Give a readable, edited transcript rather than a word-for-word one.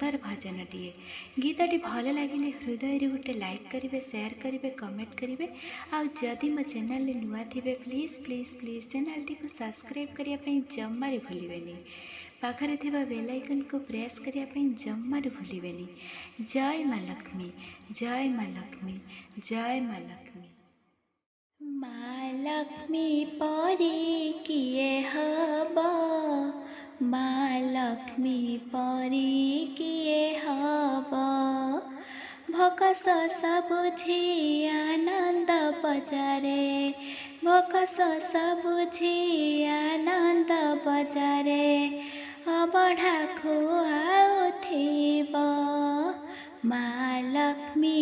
सुंदर भजनटीए। गीतटी भल लगे हृदय गोटे लाइक करेंगे, शेयर करेंगे, कमेंट करेंगे। आदि मो चैनल नुआ थे please please please channel T subscribe करने जमारे भूलें। पाखरे थिबा बेल आइकन को प्रेस करने जमारे भूलें। जय माँ लक्ष्मी, जय माँ लक्ष्मी, जय माँ लक्ष्मी। माँ लक्ष्मी परी किए हबा, माँ लक्ष्मी परी किए हबा। भकस बुझी आनंद बजारे, भकस बुझी आनंद बजारे। अबढ़ा खुआउथिब माँ लक्ष्मी